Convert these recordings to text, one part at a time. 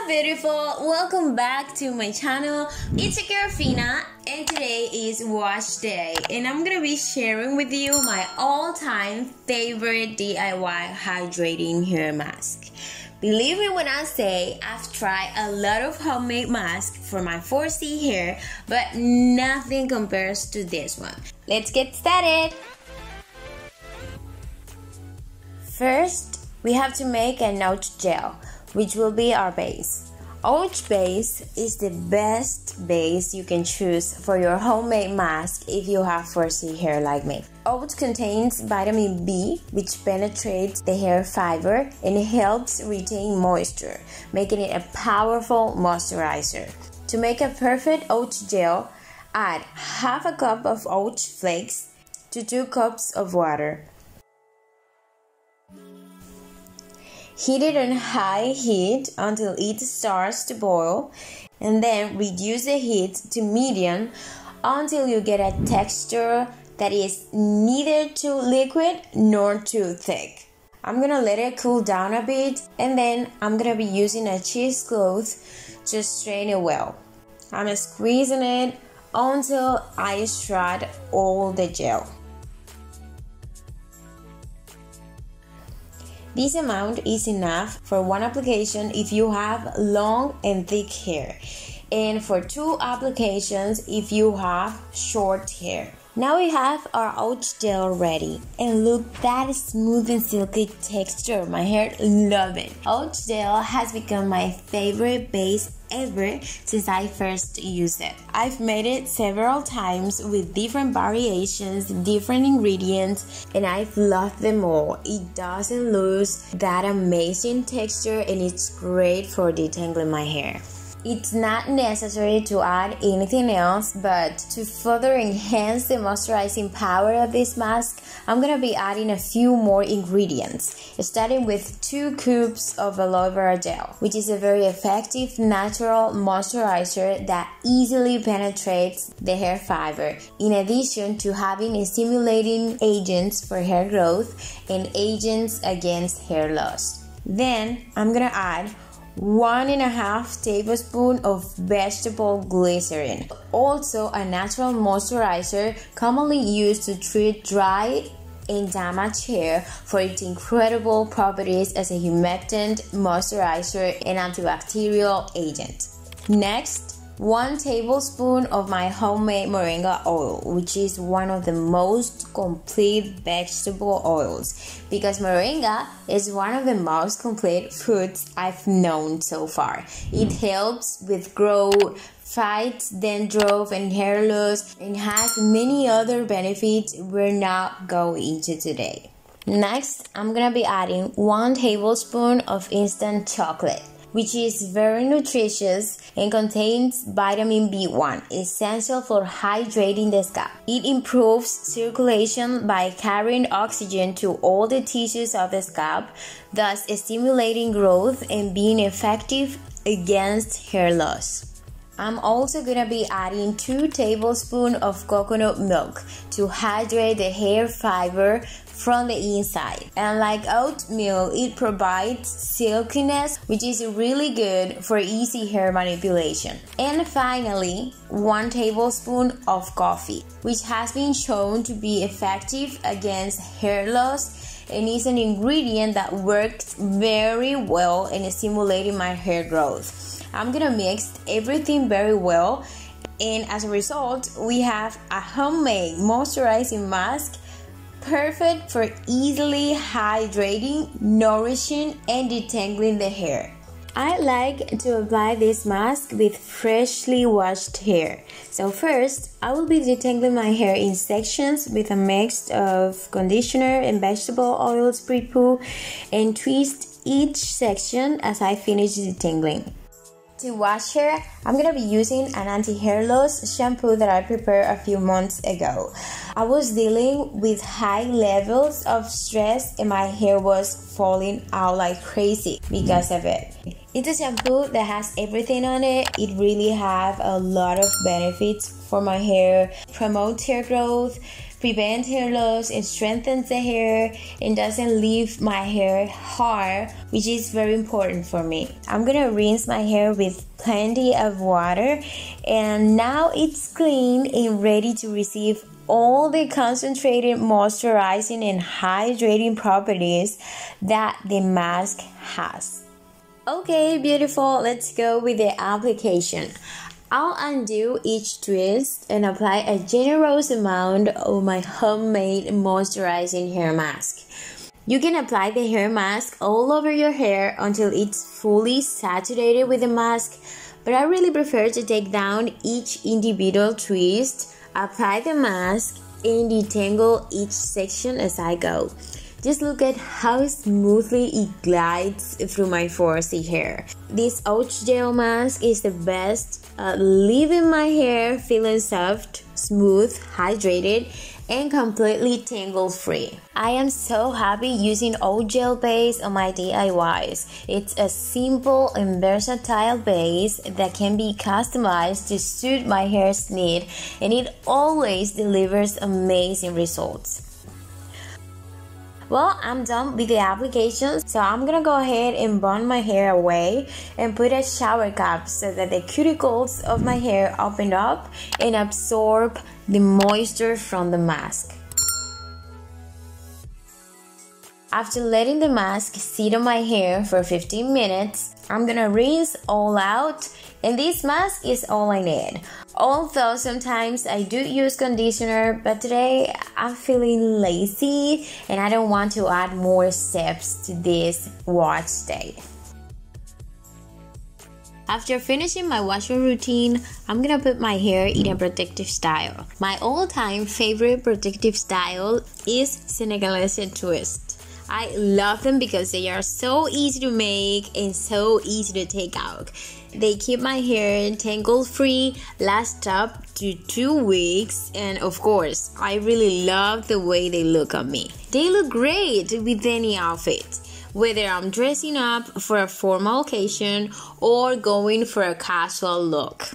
Hola beautiful, welcome back to my channel. It's your girl Fina and today is wash day and I'm gonna be sharing with you my all-time favorite DIY hydrating hair mask. Believe me when I say I've tried a lot of homemade masks for my 4C hair, but nothing compares to this one. Let's get started. First, we have to make an oat gel, which will be our base. Oat base is the best base you can choose for your homemade mask if you have 4C hair like me. Oat contains vitamin B, which penetrates the hair fiber and helps retain moisture, making it a powerful moisturizer. To make a perfect oat gel, add half a cup of oat flakes to 2 cups of water. Heat it on high heat until it starts to boil and then reduce the heat to medium until you get a texture that is neither too liquid nor too thick. I'm gonna let it cool down a bit and then I'm gonna be using a cheesecloth to strain it well. I'm squeezing it until I extract all the gel. This amount is enough for one application if you have long and thick hair, and for 2 applications if you have short hair. Now we have our oat gel ready, and look that smooth and silky texture. My hair love it. Oat gel has become my favorite base ever since I first used it. I've made it several times with different variations, different ingredients, and I've loved them all. It doesn't lose that amazing texture and it's great for detangling my hair. It's not necessary to add anything else, but to further enhance the moisturizing power of this mask, I'm gonna be adding a few more ingredients, starting with 2 cubes of Aloe Vera gel, which is a very effective natural moisturizer that easily penetrates the hair fiber, in addition to having stimulating agents for hair growth and agents against hair loss. Then I'm gonna add 1.5 tablespoons of vegetable glycerin, also a natural moisturizer commonly used to treat dry and damaged hair for its incredible properties as a humectant, moisturizer, and antibacterial agent. Next, 1 tablespoon of my homemade moringa oil, which is one of the most complete vegetable oils because moringa is one of the most complete foods I've known so far. It helps with growth, fights dandruff and hair loss, and has many other benefits we're not going into today. Next, I'm gonna be adding 1 tablespoon of instant chocolate, which is very nutritious and contains vitamin B1, essential for hydrating the scalp. It improves circulation by carrying oxygen to all the tissues of the scalp, thus stimulating growth and being effective against hair loss. I'm also gonna be adding 2 tablespoons of coconut milk to hydrate the hair fiber from the inside. And like oatmeal, it provides silkiness, which is really good for easy hair manipulation. And finally, 1 tablespoon of coffee, which has been shown to be effective against hair loss and is an ingredient that works very well in stimulating my hair growth. I'm gonna mix everything very well, and as a result, we have a homemade moisturizing mask perfect for easily hydrating, nourishing, and detangling the hair. I like to apply this mask with freshly washed hair. So first, I will be detangling my hair in sections with a mix of conditioner and vegetable oils pre-poo, and twist each section as I finish detangling. To wash hair, I'm gonna be using an anti-hair loss shampoo that I prepared a few months ago. I was dealing with high levels of stress and my hair was falling out like crazy because of it. It's a shampoo that has everything on it. It really have a lot of benefits for my hair, promotes hair growth, prevents hair loss and strengthens the hair and doesn't leave my hair hard, which is very important for me. I'm gonna rinse my hair with plenty of water, and now it's clean and ready to receive all the concentrated moisturizing and hydrating properties that the mask has. Okay, beautiful, let's go with the application. I'll undo each twist and apply a generous amount of my homemade moisturizing hair mask. You can apply the hair mask all over your hair until it's fully saturated with the mask, but I really prefer to take down each individual twist, apply the mask, and detangle each section as I go. Just look at how smoothly it glides through my frizzy hair. This Oat Gel mask is the best at leaving my hair feeling soft, smooth, hydrated, and completely tangle free. I am so happy using Oat Gel base on my DIYs. It's a simple and versatile base that can be customized to suit my hair's need, and it always delivers amazing results. Well, I'm done with the applications, so I'm gonna go ahead and bun my hair away and put a shower cap so that the cuticles of my hair open up and absorb the moisture from the mask. After letting the mask sit on my hair for 15 minutes, I'm gonna rinse all out, and this mask is all I need. Although sometimes I do use conditioner, but today I'm feeling lazy and I don't want to add more steps to this wash day. After finishing my washing routine, I'm gonna put my hair in a protective style. My all-time favorite protective style is Senegalese twist. I love them because they are so easy to make and so easy to take out. They keep my hair tangle free, last up to 2 weeks, and of course, I really love the way they look on me. They look great with any outfit, whether I'm dressing up for a formal occasion or going for a casual look.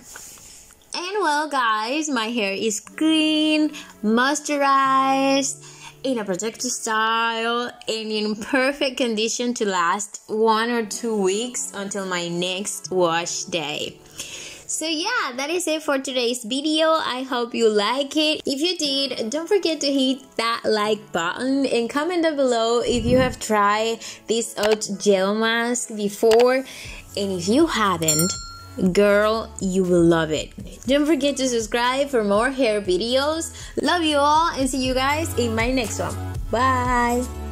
And well guys, my hair is clean, moisturized, in a protective style, and in perfect condition to last 1 or 2 weeks until my next wash day. So yeah, that is it for today's video. I hope you like it. If you did, don't forget to hit that like button and comment down below if you have tried this Oat Gel mask before, and if you haven't, girl, you will love it. Don't forget to subscribe for more hair videos. Love you all and see you guys in my next one. Bye.